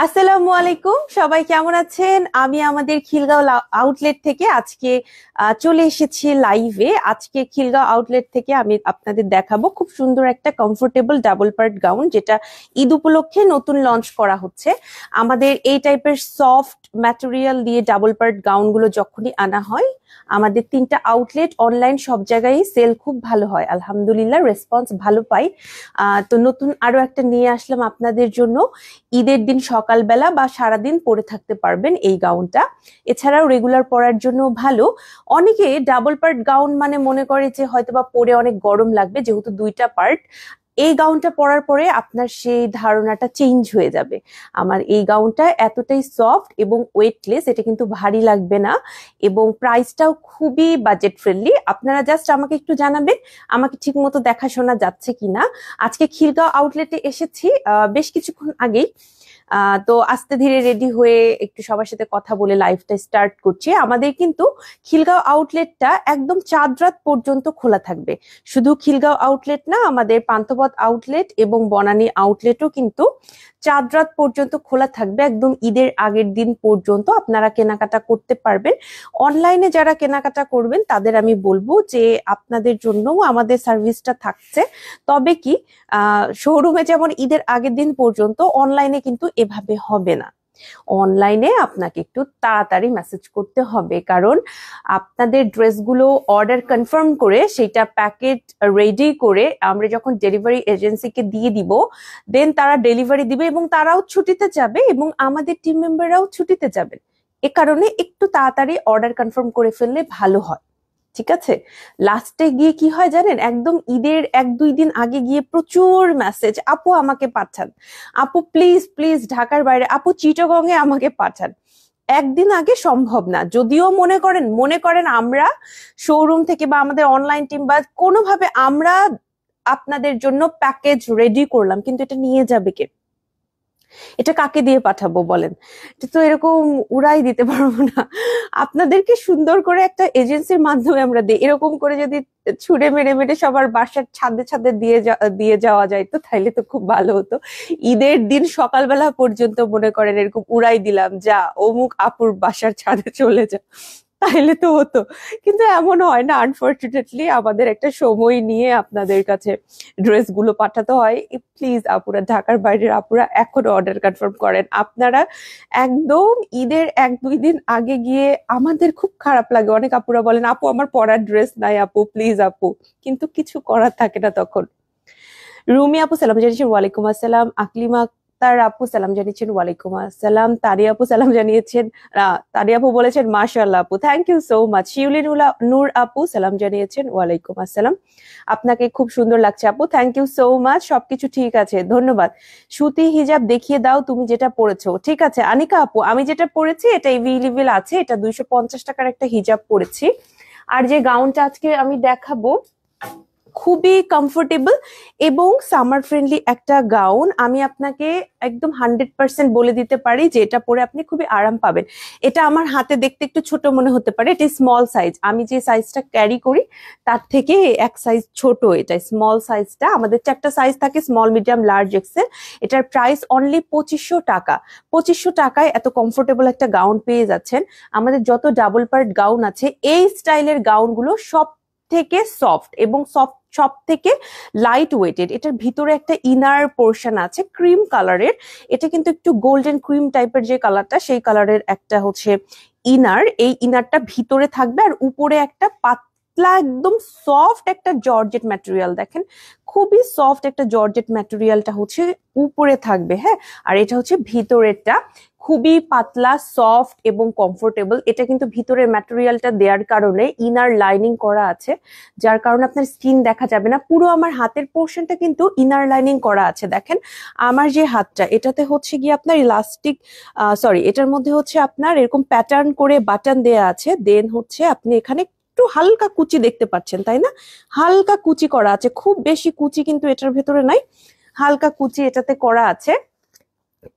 আসসালামু আলাইকুম, সবাই কেমন আছেন? আমি আমাদের খিলগাঁও আউটলেট থেকে আজকে চলে এসেছি লাইভে। আজকে খিলগাঁও আউটলেট থেকে আমি আপনাদের দেখাবো খুব সুন্দর একটা কমফোর্টেবল ডাবল পার্ট গাউন, যেটা ঈদ উপলক্ষে নতুন লঞ্চ করা হচ্ছে। আমাদের এই টাইপের সফট ম্যাটেরিয়াল দিয়ে ডাবল পার্ট গাউন গুলো যখনই আনা হয়, আমাদের 3টা আউটলেট অনলাইন সব জায়গায় সেল খুব ভালো হয়, আলহামদুলিল্লাহ রেসপন্স ভালো পাই। তো নতুন আরো একটা নিয়ে আসলাম আপনাদের জন্য। ঈদের দিন সকালবেলা বা সারাদিন পরে থাকতে পারবেন এই গাউনটা। এছাড়াও রেগুলার পরার জন্য ভালো। অনেকে ডাবল পার্ট গাউন মানে মনে করে যে হয়তোবা পরে অনেক গরম লাগবে, যেহেতু 2টা পার্ট। এই গাউনটা পরার পরে আপনার সেই ধারণাটা চেঞ্জ হয়ে যাবে। আমার এই গাউনটা এতটাই সফট এবং ওয়েটলেস, এটা কিন্তু ভারী লাগবে না, এবং প্রাইসটাও খুবই বাজেট ফ্রেন্ডলি। আপনারা জাস্ট আমাকে একটু জানাবেন আমাকে ঠিক মতো দেখাশোনা যাচ্ছে কিনা। আজকে খিলগাঁও আউটলেটে এসেছি বেশ কিছুক্ষণ আগেই। তো আস্তে ধীরে রেডি হয়ে একটু সবার সাথে কথা বলে লাইফটা স্টার্ট করছি। আমাদের কিন্তু খিলগাঁও আউটলেটটা একদম চাঁদ রাত পর্যন্ত খোলা থাকবে। শুধু খিলগাঁও আউটলেট না, আমাদের পান্থপথ আউটলেট এবং বনানী আউটলেটও কিন্তু চাঁদ রাত পর্যন্ত খোলা থাকবে, একদম ঈদের আগের দিন পর্যন্ত আপনারা কেনাকাটা করতে পারবেন। অনলাইনে যারা কেনাকাটা করবেন তাদের আমি বলবো যে আপনাদের জন্যও আমাদের সার্ভিসটা থাকছে। তবে কি, শোরুমে যেমন ঈদের আগের দিন পর্যন্ত, অনলাইনে কিন্তু এভাবে হবে না। অনলাইনে আপনাকে একটু তাড়াতাড়ি মেসেজ করতে হবে, কারণ আপনাদের ড্রেসগুলো অর্ডার কনফার্ম করে সেটা প্যাকেট রেডি করে আমরা যখন ডেলিভারি এজেন্সিকে দিয়ে দিব, দেন তারা ডেলিভারি দিবে এবং তারাও ছুটিতে যাবে এবং আমাদের টিম মেম্বাররাও ছুটিতে যাবেন। এ কারণে একটু তাড়াতাড়ি অর্ডার কনফার্ম করে ফেললে ভালো হয়। ঠিক আছে? লাস্টে গিয়ে কি হয় জানেন, একদম ঈদের 1-2 দিন আগে গিয়ে প্রচুর মেসেজ, আপু আমাকে পাঠান, আপু প্লিজ প্লিজ ঢাকার বাইরে, আপু চিটাগং এ আমাকে পাঠান। একদিন আগে সম্ভব না। যদিও মনে করেন আমরা শোরুম থেকে বা আমাদের অনলাইন টিম বা কোনোভাবে আমরা আপনাদের জন্য প্যাকেজ রেডি করলাম, কিন্তু এটা নিয়ে যাবে কে? এটা কাকে দিয়ে পাঠাবো বলেন? এটা তো এরকম উড়াই দিতে পারবো না। আপনাদেরকে সুন্দর করে একটা এজেন্সির মাধ্যমে আমরা দিই, এরকম করে যদি ছুঁড়ে মেরে মেরে সবার বাসার ছাদে ছাদে দিয়ে যাওয়া যায় তো তাইলে তো খুব ভালো হতো। ঈদের দিন সকালবেলা পর্যন্ত মনে করেন এরকম উড়াই দিলাম, যা অমুক আপুর বাসার ছাদে চলে যা, তাইলে তো হতো। কিন্তু এমন হয় না, আনফর্চুনেটলি আমাদের একটা সময় নিয়ে আপনাদের কাছে ড্রেস গুলো পাঠাতে হয়। প্লিজ আপুরা, ঢাকার বাইরের আপুরা এখনো অর্ডার কনফার্ম করেন। আপনারা একদম ঈদের 1-2 দিন আগে গিয়ে, আমাদের খুব খারাপ লাগে, অনেক আপুরা বলেন আপু আমার পরার ড্রেস নাই আপু, প্লিজ আপু, কিন্তু কিছু করার থাকে না তখন। রুমি আপু সালাম জানিয়েছেন, ওয়ালাইকুম আসসালাম। আকলিমা আক্তার আপু সালাম জানিয়েছেন, ওয়ালাইকুম আসসালাম। তারিয়া আপু সালাম জানিয়েছেন, তারিয়া আপু বলেছেন মাশাআল্লাহ আপু, থ্যাংক ইউ সো মাচ। শিউলিন নূর আপু সালাম জানিয়েছেন, ওয়ালাইকুম আসসালাম। আপনাকে খুব সুন্দর লাগছে আপু, থ্যাংক ইউ সো মাচ। সবকিছু ঠিক আছে, ধন্যবাদ। সুতি হিজাব দেখিয়ে দাও তুমি যেটা পরেছো। ঠিক আছে আনিকা আপু, আমি যেটা পরেছি এটা এভেইলেবল আছে, এটা 250 টাকার একটা হিজাব পরেছি। আর যে গাউনটা আজকে আমি দেখাবো, খুবই কমফোর্টেবল এবং সামার ফ্রেন্ডলি একটা গাউন। আমি আপনাকে একদম 100% বলে দিতে পারি যে এটা পরে আপনি খুবই আরাম পাবেন। এটা আমার হাতে দেখতে একটু ছোট মনে হতে পারে, এটা স্মল সাইজ, আমি যে সাইজটা ক্যারি করি তার থেকে এক সাইজ ছোট। এটা স্মল সাইজটা, আমাদের 4টা সাইজ থাকে, স্মল মিডিয়াম লার্জ এক্সেল। এটার প্রাইস অনলি 2500 টাকা। 2500 টাকায় এত কমফোর্টেবল একটা গাউন পেয়ে যাচ্ছেন। আমাদের যত ডাবল পার্ট গাউন আছে, এই স্টাইলের গাউনগুলো সব থেকে সফট এবং সব থেকে লাইট ওয়েটেড। এটার ভিতরে একটা ইনার পোর্শন আছে ক্রিম কালারের, এটা কিন্তু একটু গোল্ডেন ক্রিম টাইপের যে কালারটা, সেই কালারের একটা হচ্ছে ইনার। এই ইনারটা ভিতরে থাকবে আর উপরে একটা পাতলা একদম সফট একটা জর্জেট ম্যাটেরিয়াল, দেখেন খুবই সফট একটা জর্জেট ম্যাটেরিয়ালটা হচ্ছে উপরে থাকবে। হ্যাঁ, আর এটা হচ্ছে ভিতরেরটা, খুবই পাতলা সফট এবং কমফোর্টেবল। এটা কিন্তু ভিতরের ম্যাটেরিয়ালটা দেওয়ার কারণে ইনার লাইনিং করা আছে, যার কারণে আপনার স্কিন দেখা যাবে না। পুরো আমার হাতের পোর্শনটা কিন্তু ইনার লাইনিং করা আছে। দেখেন আমার যে হাতটা, এটাতে হচ্ছে গিয়ে আপনার ইলাস্টিক, সরি, এটার মধ্যে হচ্ছে আপনার এরকম প্যাটার্ন করে বাটন দেয়া আছে। দেন হচ্ছে আপনি এখানে একটু হালকা কুচি দেখতে পাচ্ছেন, তাই না? হালকা কুচি করা আছে, খুব বেশি কুচি কিন্তু এটার ভেতরে নাই, হালকা কুচি এটাতে করা আছে।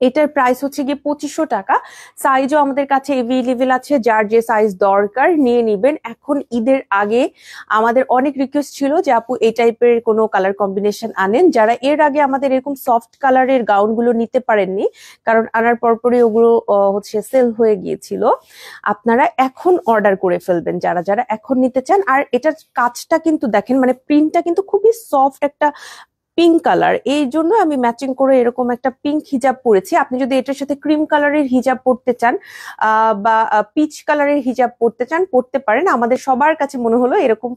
এটার প্রাইস হচ্ছে গিয়ে 2500 টাকা। সাইজও আমাদের কাছে এভেলেবেল আছে, যার যে সাইজ দরকার নিয়ে নিবেন। এখন ঈদের আগে আমাদের অনেক রিকোয়েস্ট ছিল যে আপু এই টাইপের কোনো কালার কম্বিনেশন আনেন। যারা এর আগে আমাদের এরকম সফট কালারের গাউন গুলো নিতে পারেননি, কারণ আনার পরপরই ওগুলো হচ্ছে সেল হয়ে গিয়েছিল, আপনারা এখন অর্ডার করে ফেলবেন যারা যারা এখন নিতে চান। আর এটার কাজটা কিন্তু দেখেন, মানে প্রিন্টটা কিন্তু খুবই সফট একটা পিঙ্ক কালার, এই জন্য আমি ম্যাচিং করে এরকম একটা পিঙ্ক হিজাব পরেছি। আপনি যদি এটার সাথে ক্রিম কালারের হিজাব পরতে চান বা পিচ কালারের হিজাব পরতে চান, পরতে পারেন। আমাদের সবার কাছে মনে হলো এরকম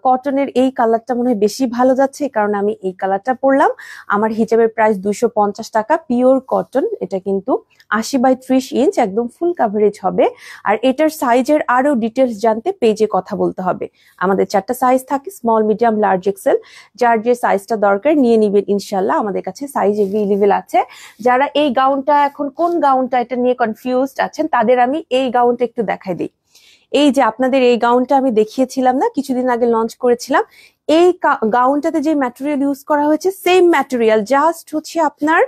কটনের এই কালারটা মনে হয় বেশি ভালো যাচ্ছে, এই কারণে আমি এই কালারটা পরলাম। আমার হিজাবের প্রাইস 250 টাকা, পিওর কটন। এটা কিন্তু 80/30 ইঞ্চ, একদম ফুল কাভারেজ হবে। আর এটার সাইজের আরো ডিটেলস জানতে পেজে কথা বলতে হবে। আমাদের 4টা সাইজ থাকে, স্মল, মিডিয়াম, লার্জ, এক্সেল। যার যে সাইজটা দরকার নিয়ে নিবেন, ইনশাল্লাহ আমাদের কাছে সাইজ এভেলেবেল আছে। যারা এই গাউনটা, এখন কোন গাউনটা এটা নিয়ে কনফিউজড আছেন, তাদের আমি এই গাউনটা একটু দেখাই দিই। এই যে আপনাদের এই গাউনটা আমি দেখিয়েছিলাম না, কিছুদিন আগে লঞ্চ করেছিলাম, এই গাউনটাতে যে ম্যাটেরিয়াল ইউজ করা হয়েছে সেম ম্যাটেরিয়াল, জাস্ট হচ্ছে আপনার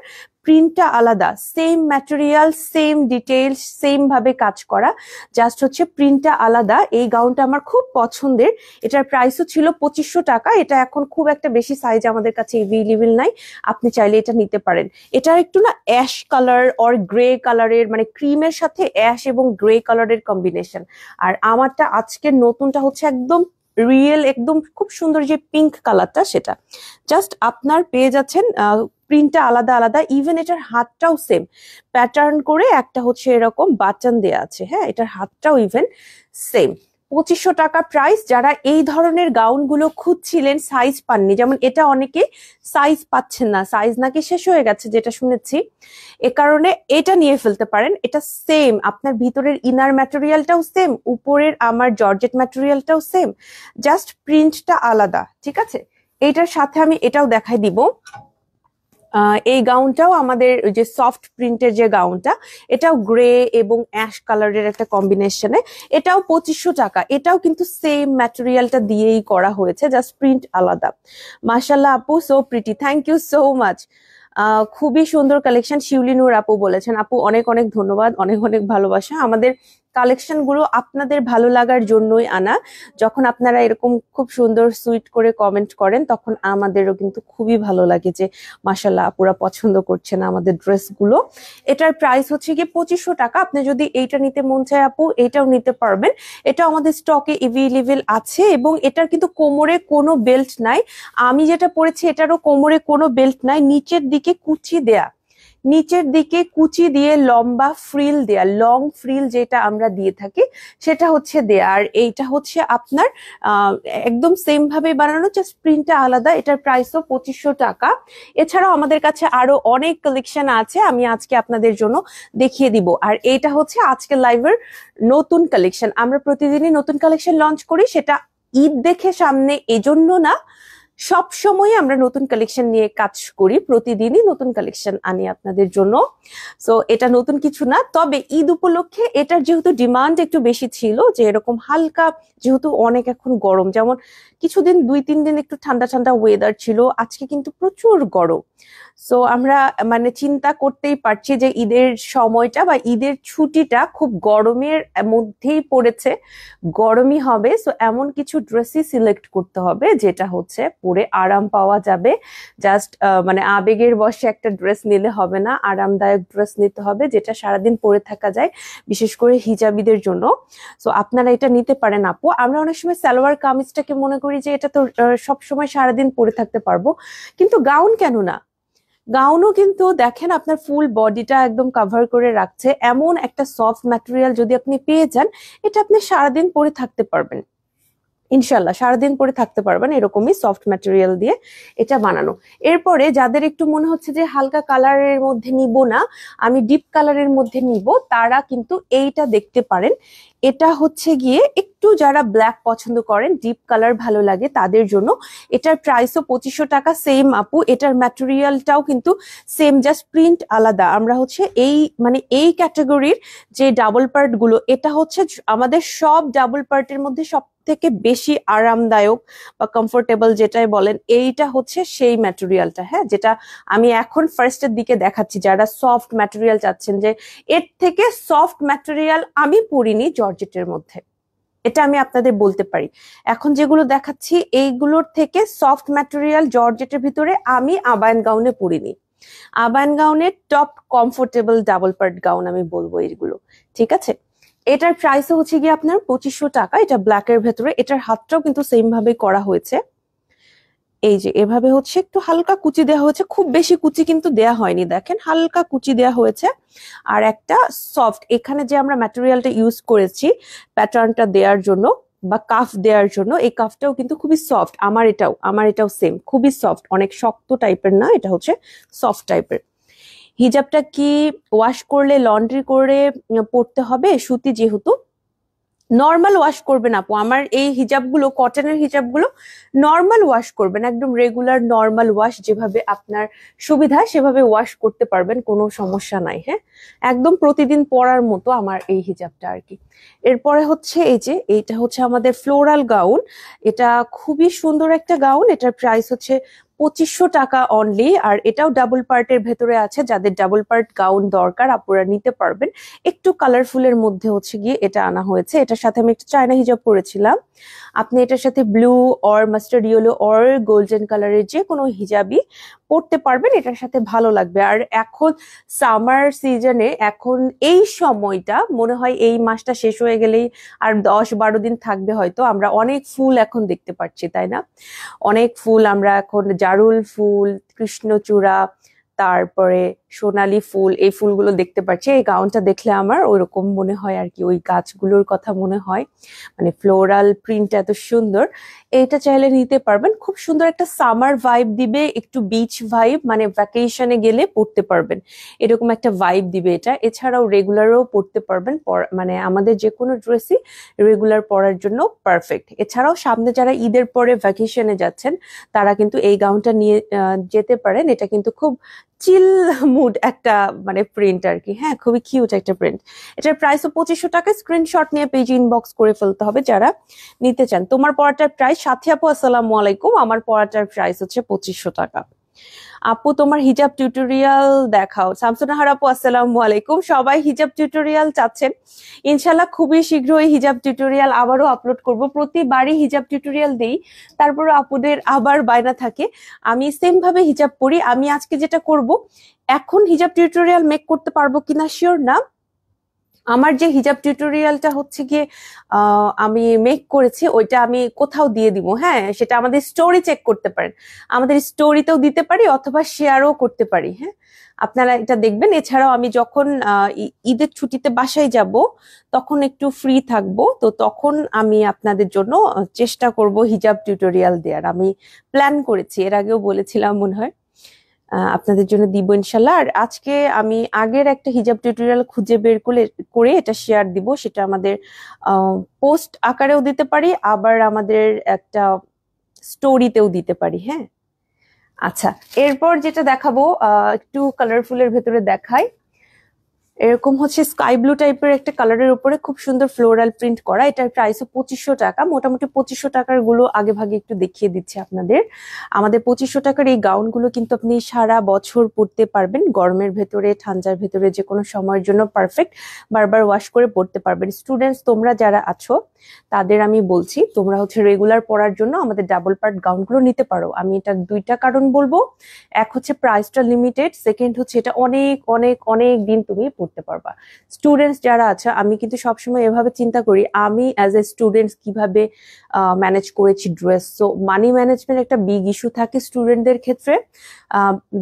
প্রিন্টটা আলাদা। Same material, same details, same ভাবে কাজ করা, জাস্ট হচ্ছে প্রিন্টটা আলাদা। এই গাউনটা আমার খুব পছন্দের। এটার প্রাইসও ছিল 2500 টাকা। এটা এখন খুব একটা বেশি সাইজ আমাদের কাছে এভেলেবেল নাই, আপনি চাইলে এটা নিতে পারেন। এটা একটু না অ্যাশ কালার অর গ্রে কালারের, মানে ক্রিমের সাথে অ্যাশ এবং গ্রে কালারের কম্বিনেশন। আর আমারটা আজকের নতুনটা হচ্ছে একদম রিয়েল, একদম খুব সুন্দর যে পিঙ্ক কালারটা, সেটা জাস্ট আপনার পেয়ে যাচ্ছেন। প্রিন্টটা আলাদা আলাদা, ইভেন এটার হাতটাও সেম প্যাটার্ন করে একটা হচ্ছে এরকম বাটন দেয়া আছে। হ্যাঁ, এটার হাতটাও ইভেন সেম। 2500 টাকা প্রাইস। যারা এই ধরনের গাউন গুলো খুঁজছিলেন, সাইজ পাননি, যেমন এটা অনেকে সাইজ পাচ্ছেন না, সাইজ নাকি শেষ হয়ে গেছে যেটা শুনেছি, এ কারণে এটা নিয়ে ফেলতে পারেন। এটা সেম, আপনার ভিতরের ইনার ম্যাটেরিয়ালটাও সেম, উপরের আমার জর্জেট ম্যাটেরিয়ালটাও সেম, জাস্ট প্রিন্টটা আলাদা। ঠিক আছে, এইটার সাথে আমি এটাও দেখাই দিব। এই গাউনটাও আমাদের যে সফট প্রিন্টের যে গাউনটা, এটাও গ্রে এবং অ্যাশ কালারের একটা কম্বিনেশনে, এটাও 2500 টাকা। এটাও কিন্তু সেম ম্যাটেরিয়ালটা দিয়েই করা হয়েছে, জাস্ট প্রিন্ট আলাদা। মাশাল্লাহ আপু, so pretty, thank you so much. খুবই সুন্দর কালেকশন, শিউলি নূর আপু বলেছেন। আপু অনেক অনেক ধন্যবাদ, অনেক অনেক ভালোবাসা। আমাদের কালেকশন গুলো আপনাদের ভালো লাগার জন্যই আনা। যখন আপনারা এরকম খুব সুন্দর সুইট করে কমেন্ট করেন, তখন আমাদেরও কিন্তু খুবই ভালো লাগে যে মাশাল্লাহ আপুরা পছন্দ করছেন আমাদের ড্রেসগুলো। এটার প্রাইস হচ্ছে গিয়ে 2500 টাকা। আপনি যদি এইটা নিতে মন চায় আপু, এটাও নিতে পারবেন। এটা আমাদের স্টকে এভেলেবেল আছে এবং এটার কিন্তু কোমরে কোনো বেল্ট নাই। আমি যেটা পরেছি এটারও কোমরে কোনো বেল্ট নাই, নিচের দিকে কুচি দেয়া, নিচের দিকে কুচি দিয়ে লম্বা ফ্রিল দেয়া, লং ফ্রিল যেটা আমরা দিয়ে থাকি সেটা হচ্ছে দেয়া। আর এইটা হচ্ছে আপনার একদম সেম ভাবে বানানো, জাস্ট প্রিন্টটা আলাদা। এটার প্রাইসও 2500 টাকা। এছাড়াও আমাদের কাছে আরো অনেক কালেকশন আছে, আমি আজকে আপনাদের জন্য দেখিয়ে দিব। আর এইটা হচ্ছে আজকে লাইভের নতুন কালেকশন। আমরা প্রতিদিনই নতুন কালেকশন লঞ্চ করি, সেটা ঈদ দেখে সামনে, এজন্য না, সব সময় আমরা নতুন কালেকশন নিয়ে কাজ করি, প্রতিদিনই নতুন কালেকশন আনি আপনাদের জন্য। সো এটা নতুন কিছু না, তবে ঈদ উপলক্ষে এটার যেহেতু ডিমান্ড একটু বেশি ছিল, যে এরকম হালকা, যেহেতু অনেক এখন গরম, যেমন কিছুদিন 2-3 দিন একটু ঠান্ডা ঠান্ডা ওয়েদার ছিল, আজকে কিন্তু প্রচুর গরম। সো আমরা মানে চিন্তা করতেই পারছি যে ঈদের সময়টা বা ঈদের ছুটিটা খুব গরমের মধ্যেই পড়েছে, গরমই হবে। সো এমন কিছু ড্রেসই সিলেক্ট করতে হবে যেটা হচ্ছে পরে আরাম পাওয়া যাবে। জাস্ট মানে আবেগের বশে একটা ড্রেস নিলে হবে না, আরামদায়ক ড্রেস নিতে হবে যেটা সারাদিন পরে থাকা যায়, বিশেষ করে হিজাবিদের জন্য। সো আপনারা এটা নিতে পারেন আপু। আমরা অনেক সময় সালোয়ার কামিজটাকে মনে করি যে এটা তো সব সময় সারাদিন পরে থাকতে পারবো, কিন্তু গাউন কেন না, গাউনও কিন্তু দেখেন আপনার ফুল বডিটা একদম কভার করে রাখছে। এমন একটা সফট ম্যাটেরিয়াল যদি আপনি পেয়ে যান, এটা আপনি সারাদিন পরে থাকতে পারবেন, ইনশাল্লাহ সারাদিন পরে থাকতে পারবেন। এরকমই সফট ম্যাটেরিয়াল দিয়ে এটা বানানো। এরপরে যাদের একটু মনে হচ্ছে যে হালকা কালারের মধ্যে নিব না, আমি ডিপ কালারের মধ্যে নিব, তারা কিন্তু এইটা দেখতে পারেন। এটা হচ্ছে গিয়ে একটু যারা ব্ল্যাক পছন্দ করেন, ডিপ কালার ভালো লাগে তাদের জন্য। এটার প্রাইসও 2500 টাকা। সেম আপু, এটার ম্যাটেরিয়ালটাও কিন্তু সেম, জাস্ট প্রিন্ট আলাদা। আমরা হচ্ছে এই মানে এই ক্যাটাগরির যে ডাবল পার্ট গুলো, এটা হচ্ছে আমাদের সব ডাবল পার্টের মধ্যে সব থেকে বেশি আরামদায়ক বা কমফোর্টেবল যেটাই বলেন, এইটা হচ্ছে সেই ম্যাটেরিয়ালটা, হ্যাঁ, যেটা আমি এখন ফার্স্টের দিকে দেখাচ্ছি। যারা সফট ম্যাটেরিয়াল চাচ্ছেন, যে এর থেকে সফট ম্যাটেরিয়াল আমি পরিনি জর্জেটের মধ্যে, এটা আমি আপনাদের বলতে পারি। এখন যেগুলো দেখাচ্ছি এইগুলোর থেকে সফট ম্যাটেরিয়াল জর্জেটের ভিতরে আমি আবায়ান গাউনে পরিনি। আবায়ান গাউনের top comfortable double part gown আমি বলবো এইগুলো, ঠিক আছে। এটার প্রাইস হচ্ছে গিয়ে আপনার 2500 টাকা। এটা ব্ল্যাকের ভেতরে, এটার হাতটাও কিন্তু সেম ভাবে করা হয়েছে। এই যে এভাবে হচ্ছে একটু হালকা কুচি দেওয়া হয়েছে, খুব বেশি কুচি কিন্তু দেয়া হয়নি, দেখেন হালকা কুচি দেওয়া হয়েছে। আর একটা সফট, এখানে যে আমরা ম্যাটেরিয়ালটা ইউজ করেছি প্যাটার্নটা দেওয়ার জন্য বা কাফ দেওয়ার জন্য, এই কাফটাও কিন্তু খুবই সফট। আমার এটাও সেম, খুবই সফট, অনেক শক্ত টাইপের না, এটা হচ্ছে সফট টাইপের। হিজাবটা কি ওয়াশ করলে লন্ড্রি করে পরতে হবে? সুতি যেহেতু, নর্মাল ওয়াশ করবেন আপু। আমার এই হিজাবগুলো, কটনের হিজাবগুলো নর্মাল ওয়াশ করবেন, একদম রেগুলার নর্মাল ওয়াশ, যেভাবে আপনার সুবিধা সেভাবে ওয়াশ করতে পারবেন, কোনো সমস্যা নাই। হ্যাঁ, একদম প্রতিদিন পরার মতো আমার এই হিজাবটা আর কি। এরপরে হচ্ছে এই যে এইটা হচ্ছে আমাদের ফ্লোরাল গাউন। এটা খুবই সুন্দর একটা গাউন। এটার প্রাইস হচ্ছে 2500 টাকা অনলি। আর এটাও ডাবল পার্টের ভেতরে আছে, যাদের ডাবল পার্ট গাউন দরকার আপনারা নিতে পারবেন। একটু কালারফুলের মধ্যে হচ্ছে গিয়ে এটা আনা হয়েছে। এটার সাথে আমি একটা চায়না হিজাব পরেছিলাম, আপনি এটার সাথে blue or mustard yellow or golden কালারের যে কোনো হিজাবই পরতে পারবেন, এটার সাথে ভালো লাগবে। আর এখন সামার সিজনে, এখন এই সময়টা মনে হয় এই মাসটা শেষ হয়ে গেলেই আর 10-12 দিন থাকবে হয়তো, আমরা অনেক ফুল এখন দেখতে পাচ্ছি, তাই না? অনেক ফুল আমরা এখন, জারুল ফুল, কৃষ্ণচূড়া, তারপরে সোনালী ফুল, এই ফুলগুলো দেখতে পাচ্ছি। এই গাউনটা দেখলে আমার ওইরকম মনে হয় আর কি, ওই গাছগুলোর কথা মনে হয়, মানে ফ্লোরাল প্রিন্ট এত সুন্দর। এইটা চাইলে নিতে পারবেন, খুব সুন্দর একটা সামার ভাইব দিবে, একটু বিচ ভাইব, মানে ভ্যাকেশনে গেলে পড়তে পারবেন এরকম একটা ভাইব দিবে এটা। এছাড়াও রেগুলারও পড়তে পারবেন, মানে আমাদের যে কোনো ড্রেসই রেগুলার পরার জন্য পারফেক্ট। এছাড়াও সামনে যারা ঈদের পরে ভ্যাকেশনে যাচ্ছেন তারা কিন্তু এই গাউনটা নিয়ে যেতে পারেন। এটা কিন্তু খুব চিল মুড একটা মানে প্রিন্ট আর কি, হ্যাঁ, খুবই কিউট একটা প্রিন্ট। এটার প্রাইসও 2500 টাকা। স্ক্রিনশট নিয়ে পেজ ইনবক্স করে ফেলতে হবে যারা নিতে চান। তোমার পড়াটার প্রাইস, সাথী আপু আসসালামু আলাইকুম, আমার পড়াটার প্রাইস হচ্ছে 2500 টাকা। আপু তোমার হিজাব টিউটোরিয়াল দেখাও। শামসুনাহার আপু আসসালামু আলাইকুম। সবাই হিজাব টিউটোরিয়াল চাচ্ছেন, ইনশাল্লাহ খুবই শীঘ্রই হিজাব টিউটোরিয়াল আবারও আপলোড করব। প্রতিবারই হিজাব টিউটোরিয়াল দেই, তারপরে আপুদের আবার বায়না থাকে আমি সেম ভাবে হিজাব পরি। আমি আজকে যেটা করব, এখন হিজাব টিউটোরিয়াল মেক করতে পারবো কিনা শিওর না। আমার যে হিজাব টিউটোরিয়ালটা হচ্ছে গিয়ে আমি মেক করেছি, ওইটা আমি কোথাও দিয়ে দিব, হ্যাঁ, সেটা আমাদের স্টোরি চেক করতে পারেন, আমাদের স্টোরিতেও দিতে পারি অথবা শেয়ারও করতে পারি, হ্যাঁ, আপনারা এটা দেখবেন। এছাড়াও আমি যখন ঈদের ছুটিতে বাসায় যাব তখন একটু ফ্রি থাকবো, তো তখন আমি আপনাদের জন্য চেষ্টা করব হিজাব টিউটোরিয়াল দেওয়ার। আমি প্ল্যান করেছি, এর আগেও বলেছিলাম মনে হয়, আপনাদের জন্য দিব ইনশাল্লাহ। আর আজকে আমি আগের একটা হিজাব টিউটোরিয়াল খুঁজে বের করে এটা শেয়ার দিব, সেটা আমাদের পোস্ট আকারেও দিতে পারি, আবার আমাদের একটা স্টোরিতেও দিতে পারি, হ্যাঁ। আচ্ছা, এরপর যেটা দেখাবো একটু কালারফুলের ভেতরে দেখাই। এরকম হচ্ছে স্কাই ব্লু টাইপের একটা কালারের উপরে খুব সুন্দর ফ্লোরাল প্রিন্ট করা। এটার প্রাইস 2500 টাকা। মোটামুটি 2500 টাকার গুলো আগে ভাগে একটু দেখিয়ে দিচ্ছি আপনাদের। আমাদের 2500 টাকার এই গাউন গুলো কিন্তু আপনি সারা বছর পরতে পারবেন, গরমের ভেতরে, ঠান্ডার ভেতরে, যে কোনো সময়ের জন্য পারফেক্ট, বারবার ওয়াশ করে পরতে পারবেন। স্টুডেন্টস তোমরা যারা আছো তাদের আমি বলছি, তোমরা হচ্ছে রেগুলার পরার জন্য আমাদের ডাবল পার্ট গাউন গুলো নিতে পারো। আমি এটা দুইটা কারণ বলবো, এক হচ্ছে প্রাইসটা লিমিটেড, সেকেন্ড হচ্ছে এটা অনেক অনেক অনেক দিন তুমি পড়তে পারবা। স্টুডেন্টস যারা আছে, আমি কিন্তু সবসময় এভাবে চিন্তা করি, আমি অ্যাজ এ স্টুডেন্টস কিভাবে ম্যানেজ করেছি ড্রেস। সো মানি ম্যানেজমেন্ট একটা বিগ ইস্যু থাকে স্টুডেন্টদের ক্ষেত্রে,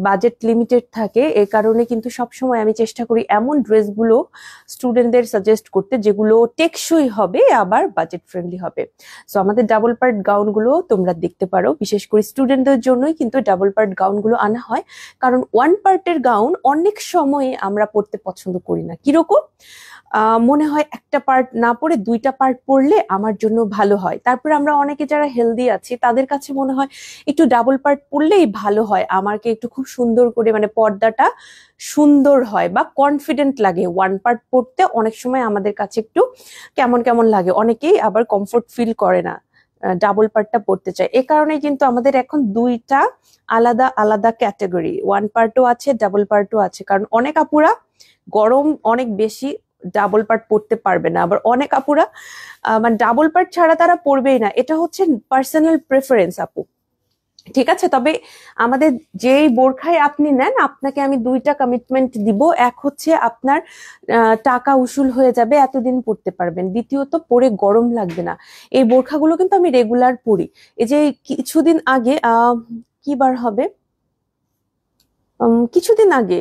বাজেট লিমিটেড থাকে, এ কারণে কিন্তু সবসময় আমি চেষ্টা করি এমন ড্রেসগুলো স্টুডেন্টদের সাজেস্ট করতে যেগুলো টেকসই হবে আবার বাজেট ফ্রেন্ডলি হবে। সো আমাদের ডাবল পার্ট গাউনগুলো তোমরা দেখতে পারো, বিশেষ করে স্টুডেন্টদের জন্যই কিন্তু ডাবল পার্ট গাউনগুলো আনা হয়, কারণ ওয়ান পার্টের গাউন অনেক সময় আমরা পরতে পছন্দ করি না। কিরকম, মনে হয় একটা পার্ট না পড়ে দুইটা পার্ট পড়লে আমার জন্য ভালো হয়। তারপরে আমরা অনেকে যারা হেলদি আছি তাদের কাছে মনে হয় একটু ডাবল পার্ট পড়লেই ভালো হয়, আমাকে একটু খুব সুন্দর করে মানে পর্দাটা সুন্দর হয় বা কনফিডেন্ট লাগে। ওয়ান পার্ট পড়তে অনেক সময় আমাদের কাছে একটু কেমন কেমন লাগে, অনেকেই আবার কমফোর্ট ফিল করে না, ডাবল পার্টটা পড়তে চায়। এ কারণে কিন্তু আমাদের এখন দুইটা আলাদা আলাদা ক্যাটাগরি, ওয়ান পার্টও আছে ডাবল পার্টও আছে। কারণ অনেক আপুরা গরম অনেক বেশি, ডাবল পার্ট পড়তে পারবে না, আবার অনেক আপুরা মানে ডাবল পার্ট ছাড়া তারা পড়বেই না। এটা হচ্ছে পার্সোনাল প্রেফারেন্স আপু, ঠিক আছে। তবে আমাদের যেই বোরখায় আপনি নেন, আপনাকে আমি দুইটা কমিটমেন্ট দিব। এক হচ্ছে আপনার টাকা উসুল হয়ে যাবে, এতদিন পড়তে পারবেন। দ্বিতীয়ত পরে গরম লাগবে না। এই বোরখাগুলো কিন্তু আমি রেগুলার পরি। এই যে কিছুদিন আগে কি বার হবে, কিছুদিন আগে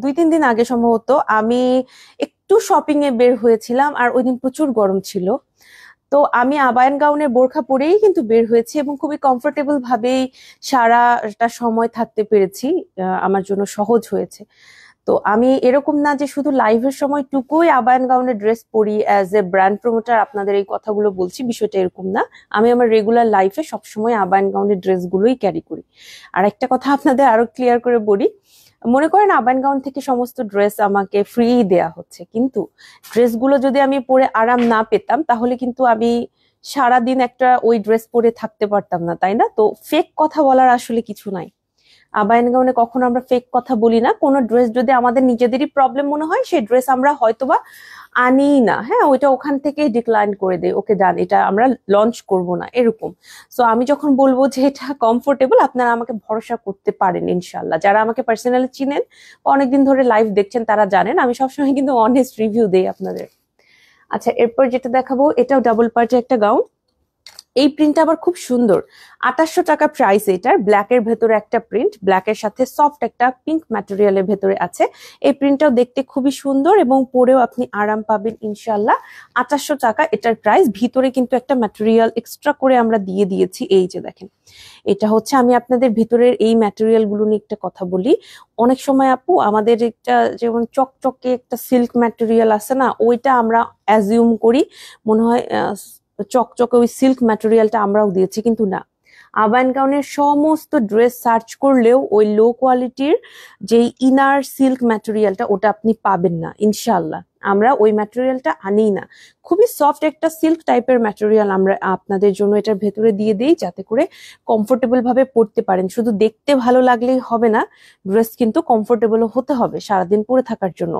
2-3 দিন আগে সম্ভবত আমি একটু শপিং এ বের হয়েছিলাম, আর ওই দিন প্রচুর গরম ছিল। তো আমি আবায়ান গাউনের বোরখা পরেই কিন্তু বের হয়েছি এবং খুবই কমফোর্টেবল ভাবেই সারাটা সময় থাকতে পেরেছি। আমার জন্য সহজ হয়েছে। তো আমি এরকম না যে শুধু লাইভের সময় টুকুই আবায়ান গাউনের ড্রেস পরি, অ্যাজ এ ব্র্যান্ড প্রমোটার আপনাদের এই কথাগুলো বলছি, বিষয়টা এরকম না। আমি আমার রেগুলার লাইফে সবসময় আবায়ান গাউনের ড্রেসগুলোই ক্যারি করি। আর একটা কথা আপনাদের আরো ক্লিয়ার করে বলি, মনে করেন আবায়ান গাউন থেকে সমস্ত ড্রেস আমাকে ফ্রি দেয়া হচ্ছে, কিন্তু ড্রেসগুলো যদি আমি পরে আরাম না পেতাম তাহলে কিন্তু আমি সারাদিন একটা ওই ড্রেস পরে থাকতে পারতাম না, তাই না? তো ফেক কথা বলার আসলে কিছু নাই। আবায়ান গাউনে কখনো আমরা ফেক কথা বলি না। কোনো ড্রেস যদি আমাদের নিজেদেরই প্রবলেম মনে হয়, সেই ড্রেস আমরা হয়তোবা আনি না, হ্যাঁ, ওইটা ওখান থেকে ডিক্লাইন করে দেই, ওকে ডান, এটা আমরা লঞ্চ করব না, এরকম। সো আমি যখন বলবো যে এটা কমফোর্টেবল, আপনারা আমাকে ভরসা করতে পারেন ইনশাল্লাহ। যারা আমাকে পার্সোনালি চিনেন, অনেকদিন ধরে লাইভ দেখছেন, তারা জানেন আমি সবসময় কিন্তু অনেস্ট রিভিউ দেই আপনাদের। আচ্ছা, এরপর যেটা দেখাবো, এটাও ডাবল পার্টের একটা গাউন। এই প্রিন্টটা আবার খুব সুন্দর, 2800 টাকা প্রাইস এটার। ব্ল্যাকের ভেতরে একটা প্রিন্ট, ব্ল্যাকের সাথে সফট একটা পিঙ্ক ম্যাটেরিয়ালের ভেতরে আছে। এই প্রিন্টটাও দেখতে খুবই সুন্দর এবং পরেও আপনি আরাম পাবেন ইনশাল্লাহ। 2800 টাকা এটার প্রাইস। ভিতরে কিন্তু একটা ম্যাটেরিয়াল এক্সট্রা করে আমরা দিয়ে দিয়েছি, এই যে দেখেন। এটা হচ্ছে, আমি আপনাদের ভিতরের এই ম্যাটেরিয়াল গুলো নিয়ে একটা কথা বলি। অনেক সময় আপু আমাদের একটা যেমন চকচকে একটা সিল্ক ম্যাটেরিয়াল আছে না, ওইটা আমরা অ্যাজিউম করি, মনে হয় চকচকে ওই সিল্ক ম্যাটেরিয়ালটা আমরাও দিয়েছি, কিন্তু না। আবায়ান গাউনের সমস্ত ড্রেস সার্চ করলেও ওই লো কোয়ালিটির যেই ইনার সিল্ক ম্যাটেরিয়ালটা, ওটা আপনি পাবেন না ইনশাল্লাহ। আমরা ওই ম্যাটেরিয়ালটা আনি না। খুবই সফট একটা সিল্ক টাইপের ম্যাটেরিয়াল আমরা আপনাদের জন্য এটার ভেতরে দিয়ে দিই, যাতে করে কমফোর্টেবল ভাবে পরতে পারেন। শুধু দেখতে ভালো লাগলেই হবে না, ড্রেস কিন্তু কমফোর্টেবল হতে হবে সারাদিন পরে থাকার জন্য।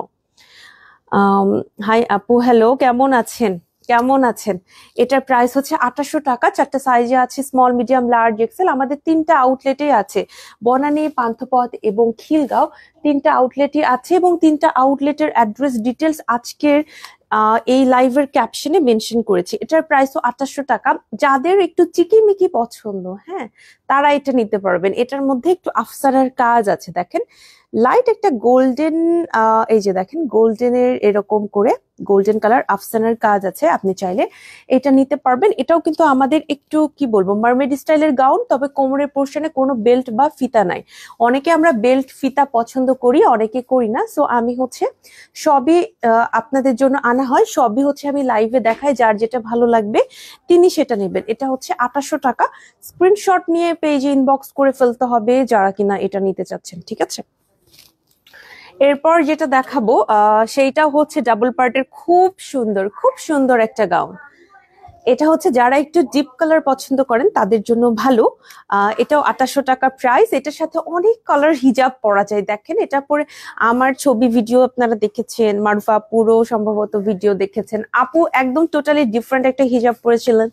হাই আপু, হ্যালো, কেমন আছেন? কেমন আছেন? এটার প্রাইস হচ্ছে 2800 টাকা। 4টা সাইজে আছে, স্মল, মিডিয়াম, লার্জ, এক্সেল। আমাদের 3টা আউটলেটে আছে, বনানী, পান্থপথ এবং খিলগাঁও। 3টা আউটলেটই আছে এবং 3টা আউটলেটের অ্যাড্রেস ডিটেলস আজকের এই লাইভের ক্যাপশনে মেনশন করেছি। এটার প্রাইসও 2800 টাকা। যাদের একটু চিকিমিকি পছন্দ, হ্যাঁ, তারা এটা নিতে পারবেন। এটার মধ্যে একটু আফসারার কাজ আছে, দেখেন, লাইট একটা গোল্ডেন, এই যে দেখেন গোল্ডেনের এরকম করে গোল্ডেন কালার আফসানার কাজ আছে। আপনি চাইলে এটা নিতে পারবেন। এটাও কিন্তু আমাদের একটু কি বলবো, মার্মেড স্টাইলের গাউন, তবে কোমরের পোর্শনে কোনো বেল্ট বা ফিতা নাই। অনেকে আমরা বেল্ট ফিতা পছন্দ করি, অনেকে করি না। সো আমি হচ্ছে সবই আপনাদের জন্য আনা হয়, সবই হচ্ছে আমি লাইভে দেখাই, যার যেটা ভালো লাগবে তিনি সেটা নেবেন। এটা হচ্ছে 2800 টাকা। স্ক্রিনশট নিয়ে পেজে ইনবক্স করে ফেলতে হবে যারা কিনা এটা নিতে চাচ্ছেন, ঠিক আছে? এরপর যেটা দেখাবো সেইটা হচ্ছে ডাবল পার্টের খুব সুন্দর, খুব সুন্দর একটা গাউন। এটা হচ্ছে যারা একটু ডিপ কালার পছন্দ করেন তাদের জন্য ভালো। এটাও 2800 টাকা প্রাইস। এটার সাথে অনেক কালার হিজাব পরা যায়, দেখেন। এটা পরে আমার ছবি ভিডিও আপনারা দেখেছেন, মারুফা পুরো সম্ভবত ভিডিও দেখেছেন। আপু একদম টোটালি ডিফারেন্ট একটা হিজাব পরেছিলেন,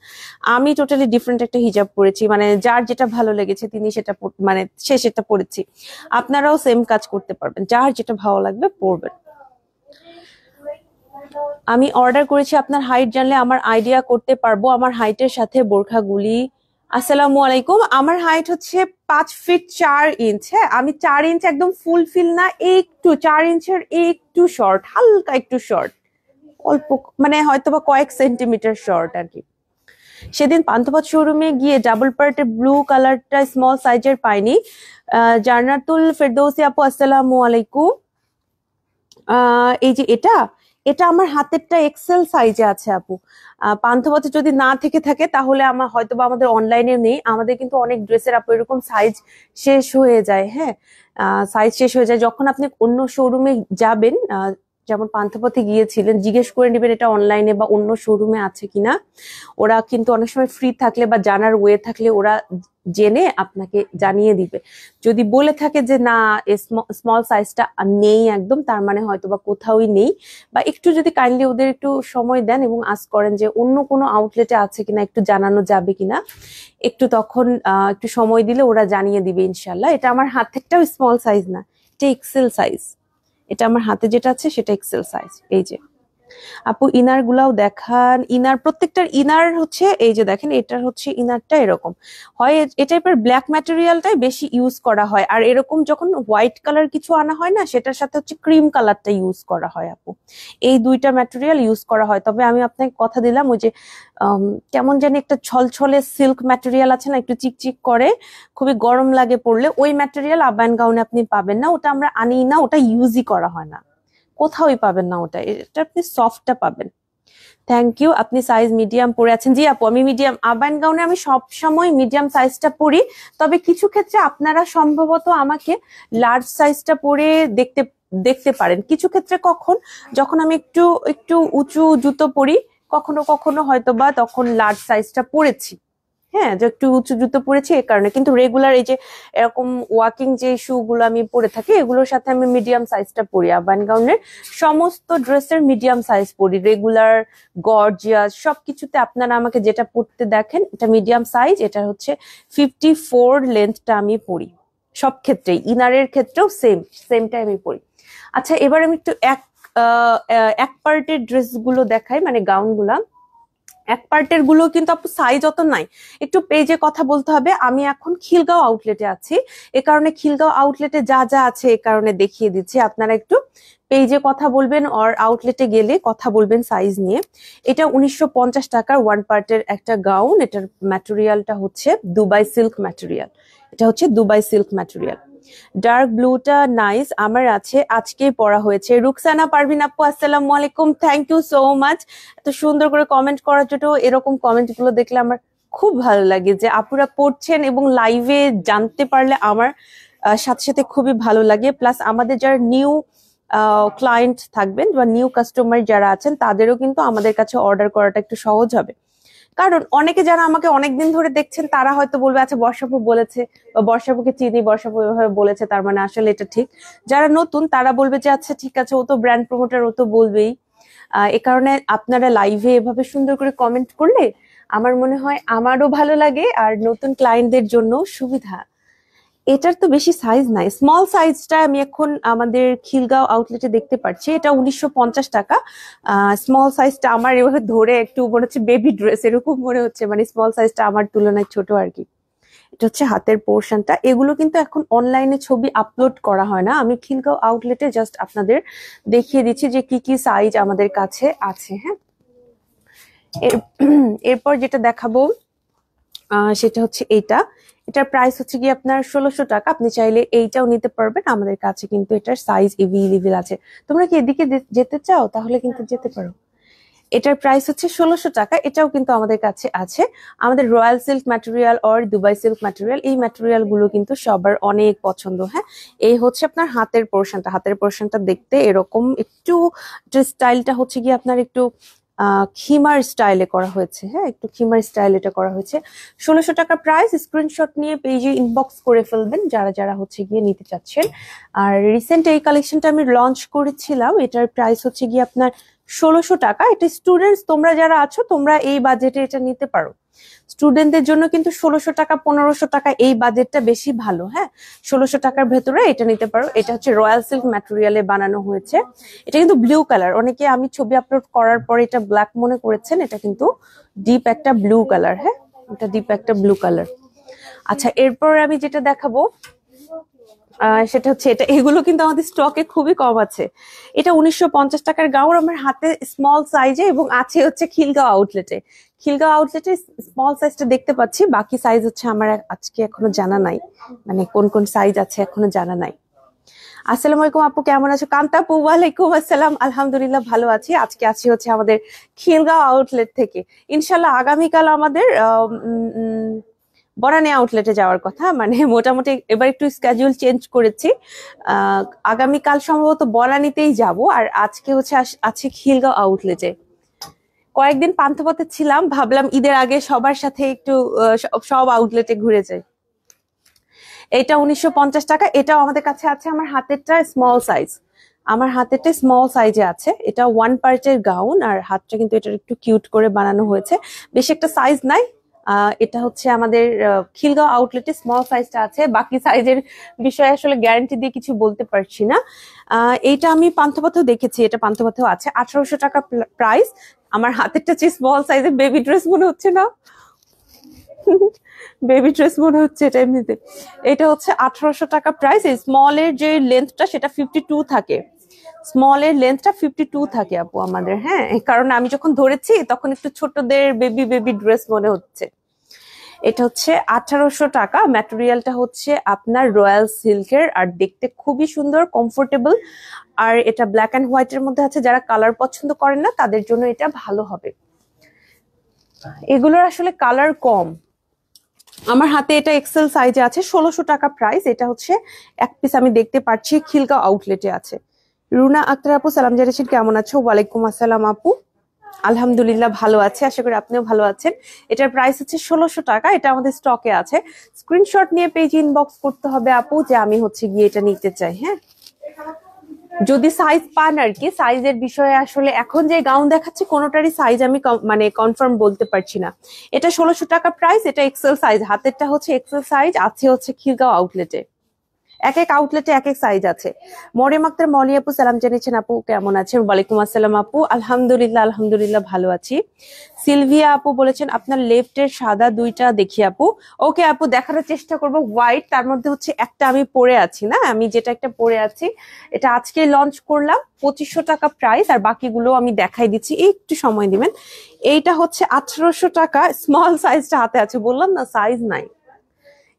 আমি টোটালি ডিফারেন্ট একটা হিজাব পরেছি। মানে যার যেটা ভালো লেগেছে তিনি সেটা মানে সে সেটা পরেছি। আপনারাও সেম কাজ করতে পারবেন, যার যেটা ভালো লাগবে পরবেন। আমি অর্ডার করেছি, আপনার হাইট জানলে আমার আইডিয়া করতে পারবো আমার হাইটের সাথে বোরখাগুলি। আসসালামু আলাইকুম, আমার হাইট হচ্ছে 5 ফিট 4 ইঞ্চ। হ্যাঁ, আমি 4 ইঞ্চ একদম ফুল ফিল না, একটু 4 ইঞ্চের একটু শর্ট, হালকা একটু শর্ট, অল্প, মানে হয়তোবা কয়েক সেন্টিমিটার শর্ট আর কি। সেদিন পান্থপথ শোরুমে গিয়ে ডাবল পার্টের ব্লু কালারটা স্মল সাইজের পাইনি। জান্নাতুল ফেরদৌসি আপু, আসসালামু আলাইকুম। এই যে এটা এটা আমার হাতেরটা এক্সেল সাইজে আছে আপু। পান্থপথে যদি না থেকে থাকে তাহলে আমার হয়তো বা আমাদের অনলাইনে নেই, আমাদের কিন্তু অনেক ড্রেসের আপু এরকম সাইজ শেষ হয়ে যায়। হ্যাঁ, সাইজ শেষ হয়ে যায় যখন আপনি অন্য শোরুমে যাবেন, যেমন পান্থপথে গিয়েছিলেন, জিজ্ঞেস করে নেবেন এটা অনলাইনে বা অন্য শোরুমে আছে কিনা। ওরা কিন্তু অনেক সময় ফ্রি থাকলে বা জানার ওয়ে থাকলে ওরা জেনে আপনাকে জানিয়ে দিবে। যদি বলে থাকে যে না স্মল সাইজটা নেই একদম, তার মানে হয়তো বা কোথাওই নেই। বা একটু যদি কাইন্ডলি ওদের একটু সময় দেন এবং আস্ক করেন যে অন্য কোনো আউটলেটে আছে কিনা, একটু জানানো যাবে কিনা, একটু তখন একটু সময় দিলে ওরা জানিয়ে দিবে ইনশাল্লাহ। এটা আমার হাতেরটাও স্মল সাইজ না, এটা এক্সেল সাইজ। এটা আমার হাতে যেটা আছে সেটা এক্সেল সাইজ। এই যে আপু ইনার গুলাও দেখান। ইনার প্রত্যেকটার ইনার হচ্ছে এই যে দেখেন, এটার হচ্ছে ইনারটা এরকম হয়, এই টাইপের ব্ল্যাক ম্যাটেরিয়ালটাই বেশি ইউজ করা হয়। আর এরকম যখন হোয়াইট কালার কিছু আনা হয় না, সেটার সাথে হচ্ছে ক্রিম কালারটা ইউজ করা হয় আপু। এই দুইটা ম্যাটেরিয়াল ইউজ করা হয়। তবে আমি আপনাকে কথা দিলাম, ওই যে কেমন জানি একটা ছলছলে সিল্ক ম্যাটেরিয়াল আছে না, একটু চিকচিক করে, খুবই গরম লাগে পড়লে, ওই ম্যাটেরিয়াল আবায়ান গাউনে আপনি পাবেন না। ওটা আমরা আনি না, ওটা ইউজই করা হয় না, কোথাওই পাবেন না ওটা। এটা আপনি সফটটা পাবেন। Thank you. আপনি সাইজ মিডিয়াম পরে আছেন। জি আপু, আমি মিডিয়াম। আবায়ান গাউনে আমি সব সময় মিডিয়াম সাইজটা পরি। তবে কিছু ক্ষেত্রে আপনারা সম্ভবত আমাকে লার্জ সাইজটা পরে দেখতে দেখতে পারেন। কিছু ক্ষেত্রে কখন, যখন আমি একটু একটু উঁচু জুতো পরি, কখনো কখনো হয়তো বা তখন লার্জ সাইজটা পরেছি। হ্যাঁ, যে একটু উঁচু জুতো পরেছি এই কারণে। কিন্তু রেগুলার এই যে এরকম ওয়াকিং যে শু গুলো আমি পরে থাকি, এগুলোর সাথে আমি মিডিয়াম সাইজটা পরি। আবায়ান গাউনের সমস্ত ড্রেসের মিডিয়াম সাইজ পরি, রেগুলার, গর্জিয়াস সবকিছুতে আপনারা আমাকে যেটা পরতে দেখেন এটা মিডিয়াম সাইজ। এটা হচ্ছে 54 লেন্থটা আমি পরি সব ক্ষেত্রেই। ইনারের ক্ষেত্রেও সেমটাই আমি পরি। আচ্ছা, এবার আমি একটু এক পার্টের ড্রেস গুলো দেখাই, মানে গাউন গুলা। এক পার্টের গুলো কিন্তু আপু সাইজ অত নাই, একটু পেজে কথা বলতে হবে। আমি এখন খিলগাঁও আউটলেটে আছি, এ কারণে খিলগাঁও আউটলেটে যা যা আছে এ কারণে দেখিয়ে দিচ্ছি। আপনারা একটু পেজে কথা বলবেন আর আউটলেটে গেলে কথা বলবেন সাইজ নিয়ে। এটা 1950 টাকার ওয়ান পার্টের একটা গাউন। এটার ম্যাটেরিয়ালটা হচ্ছে দুবাই সিল্ক ম্যাটেরিয়াল। এটা হচ্ছে দুবাই সিল্ক ম্যাটেরিয়াল। ডার্ক ব্লুটা নাইস, আমার আছে, আজকেই পড়া হয়েছে। রুকসানা পারভিন আপু, আসসালামু আলাইকুম। থ্যাংক ইউ সো মাচ এত সুন্দর করে কমেন্ট করার জন্য। এরকম কমেন্ট গুলো দেখলে আমার খুব ভালো লাগে যে আপুরা পড়ছেন এবং লাইভে জানতে পারলে আমার সাথে সাথে খুবই ভালো লাগে। প্লাস আমাদের যারা নিউ ক্লায়েন্ট থাকবেন বা নিউ কাস্টমার যারা আছেন, তাদেরও কিন্তু আমাদের কাছে অর্ডার করাটা একটু সহজ হবে। কারণ অনেকে যারা আমাকে অনেকদিন ধরে দেখছেন তারা হয়তো বলবে আচ্ছা বর্ষাপু বলেছে, বা বর্ষাপুকে চিনি, বর্ষাপু এভাবে বলেছে, তার মানে আসলে এটা ঠিক। যারা নতুন তারা বলবে যে আচ্ছা ঠিক আছে, ও তো ব্র্যান্ড প্রমোটার, ও তো বলবেই। এ কারণে আপনারা লাইভে এভাবে সুন্দর করে কমেন্ট করলে আমার মনে হয় আমারও ভালো লাগে আর নতুন ক্লায়েন্টদের জন্য সুবিধা। এটার তো বেশি সাইজ নাই, স্মল সাইজটা আমি এখন আমাদের খিলগাঁও আউটলেটে দেখতে পাচ্ছি। এটা 1950 টাকা। স্মল সাইজটা আমার এভাবে ধরে একটু মনে হচ্ছে বেবি ড্রেস এরকম মনে হচ্ছে, মানে স্মল সাইজটা আমার তুলনায় ছোট আর কি। এটা হচ্ছে হাতের পোর্শনটা। এগুলো কিন্তু এখন অনলাইনে ছবি আপলোড করা হয় না, আমি খিলগাঁও আউটলেটে জাস্ট আপনাদের দেখিয়ে দিচ্ছি যে কি কি সাইজ আমাদের কাছে আছে। হ্যাঁ, এরপর যেটা দেখাবো সেটা হচ্ছে এইটা। এটার প্রাইস হচ্ছে কি আপনার 1600 টাকা। আপনি চাইলে এইটাও নিতে পারবেন, আমাদের কাছে কিন্তু এটার সাইজ এভেলেবেল আছে। তোমরা কি এদিকে যেতে চাও তাহলে কিন্তু যেতে পারো। এটার প্রাইস হচ্ছে 1600 টাকা। এটাও কিন্তু আমাদের কাছে আছে। আমাদের রয়্যাল সিল্ক ম্যাটেরিয়াল আর দুবাই সিল্ক ম্যাটেরিয়াল, এই ম্যাটেরিয়াল গুলো কিন্তু সবার অনেক পছন্দ। হ্যাঁ, এই হচ্ছে আপনার হাতের পোর্শনটা। হাতের পোর্শনটা দেখতে এরকম একটু, স্টাইলটা হচ্ছে কি আপনার একটু খিমার স্টাইলে করা হয়েছে। হ্যাঁ, একটু খিমার স্টাইল এটা করা হয়েছে। 1600 টাকা প্রাইস। স্ক্রিনশট নিয়ে পেজে ইনবক্স করে ফেলবেন যারা যারা হচ্ছে গিয়ে নিতে চাচ্ছেন। আর রিসেন্ট এই কালেকশনটা আমি লঞ্চ করেছিলাম, এটার প্রাইস হচ্ছে গিয়ে আপনার 1600 টাকা। এটা স্টুডেন্টস তোমরা যারা আছো তোমরা এই বাজেটে এটা নিতে পারো। স্টুডেন্টদের জন্য কিন্তু 1600 টাকা 1500 টাকা এই বাজেটটা বেশি ভালো। হ্যাঁ, 1600 টাকার ভেতরে এটা নিতে পারো। এটা হচ্ছে রয়্যাল সিল্ক ম্যাটেরিয়ালে বানানো হয়েছে। এটা কিন্তু ব্লু কালার। অনেকে আমি ছবি আপলোড করার পর এটা ব্ল্যাক মনে করেছেন, এটা কিন্তু ডিপ একটা ব্লু কালার। হ্যাঁ, এটা ডিপ একটা ব্লু কালার। আচ্ছা, এরপর আমি যেটা দেখাবো সেটা হচ্ছে এটা। এগুলো কিন্তু আমাদের স্টকে খুবই কম আছে। এটা 1950 টাকার গাউন, আমার হাতে স্মল সাইজে এবং আছে হচ্ছে খিলগাঁও আউটলেটে। খিলগাঁও আউটলেটে স্মল সাইজটা দেখতে পাচ্ছি, বাকি সাইজ হচ্ছে আমার আজকে এখনো জানা নাই, মানে কোন কোন সাইজ আছে এখনো জানা নাই। আসসালামু আলাইকুম আপু, কেমন আছো? কান্তা আপু, ওয়ালাইকুম আসসালাম, আলহামদুলিল্লাহ ভালো আছি। আজকে আছি হচ্ছে আমাদের খিলগাঁও আউটলেট থেকে। ইনশাল্লাহ আগামীকাল আমাদের বনানী আউটলেটে যাওয়ার কথা, মানে মোটামুটি এবার একটু স্কেডিউল চেঞ্জ করেছি। আহ আগামীকাল সম্ভবত বনানীতেই যাব, আর আজকে হচ্ছে আছি খিলগাঁও আউটলেটে। কয়েকদিন পান্থপথে ছিলাম, ভাবলাম ঈদের আগে সবার সাথে একটু সব আউটলেটে ঘুরে যাই। এটা 1950 টাকা। এটাও আমাদের কাছে আছে। আমার হাতেরটা স্মল সাইজ, আমার হাতেরটা স্মল সাইজে আছে। এটা ওয়ান পার্টের গাউন, আর হাতটা কিন্তু এটার একটু কিউট করে বানানো হয়েছে। বেশি একটা সাইজ নাই। এটা হচ্ছে আমাদের খিলগাঁও আউটলেটে স্মল সাইজটা আছে। বাকি সাইজের বিষয়ে আসলে গ্যারান্টি দিয়ে কিছু বলতে পারছি না। এইটা আমি পান্থপথেও দেখেছি, এটা পান্থপথেও আছে। 1800 টাকা প্রাইস। আমার হাতেরটা চেয়ে স্মল সাইজের বেবি ড্রেস মনে হচ্ছে না? বেবি ড্রেস মনে হচ্ছে এটা এমনিতে। এটা হচ্ছে 1800 টাকা প্রাইস। এই স্মল এর যে লেন্থটা সেটা 52 থাকে। স্মল এর লেন্থটা 52 থাকে আপু আমাদের। হ্যাঁ, কারণ আমি যখন ধরেছি তখন একটু ছোটদের বেবি বেবি ড্রেস মনে হচ্ছে। এটা হচ্ছে 1800 টাকা। ম্যাটেরিয়ালটা হচ্ছে আপনার রয়্যাল সিল্কের, আর দেখতে খুবই সুন্দর, কমফোর্টেবল। আর এটা ব্ল্যাক অ্যান্ড হোয়াইট এর মধ্যে আছে। যারা কালার পছন্দ করেন না তাদের জন্য এটা ভালো হবে। এগুলোর আসলে কালার কম। আমার হাতে এটা এক্সেল সাইজে আছে। 1600 টাকা প্রাইস। এটা হচ্ছে এক পিস আমি দেখতে পাচ্ছি খিলগাঁও আউটলেটে আছে। রুনা আক্তার আপু, সালাম জানাচ্ছেন, কেমন আছো? ওয়ালাইকুম আসসালাম আপু, আলহামদুলিল্লাহ ভালো আছে, আশা করি আপনিও ভালো আছেন। এটার প্রাইস হচ্ছে 1600 টাকা। এটা আমাদের স্টকে আছে। স্ক্রিনশট নিয়ে পেজে ইনবক্স করতে হবে আপু যে আমি হচ্ছে গিয়ে এটা নিতে চাই। হ্যাঁ, যদি সাইজ পান আর কি। সাইজের বিষয়ে আসলে এখন যে গাউন দেখাচ্ছে কোনোটারই সাইজ আমি মানে কনফার্ম বলতে পারছি না। এটা 1600 টাকা প্রাইস। এটা এক্সেল সাইজ, হাতেরটা হচ্ছে এক্সেল সাইজ আছে হচ্ছে খিলগাঁও আউটলেটে। এক এক আউটলেটে এক এক সাইজ আছে। মরিয়ম আক্তার মলি আপু, সালাম জানিয়েছেন আপু, কেমন আছেন? ওয়ালাইকুম আসসালাম আপু, আলহামদুলিল্লাহ আলহামদুলিল্লাহ ভালো আছি। সিলভিয়া আপু বলেছেন আপনার লেফটের সাদা দুইটা দেখি আপু। ওকে আপু, দেখানোর চেষ্টা করব। হোয়াইট, তার মধ্যে হচ্ছে একটা আমি পরে আছি না, আমি যেটা একটা পরে আছি এটা আজকে লঞ্চ করলাম। 2500 টাকা প্রাইস। আর বাকিগুলো আমি দেখাই দিচ্ছি, একটু সময় দিবেন। এইটা হচ্ছে 1800 টাকা। স্মল সাইজটা হাতে আছে, বললাম না সাইজ নাই,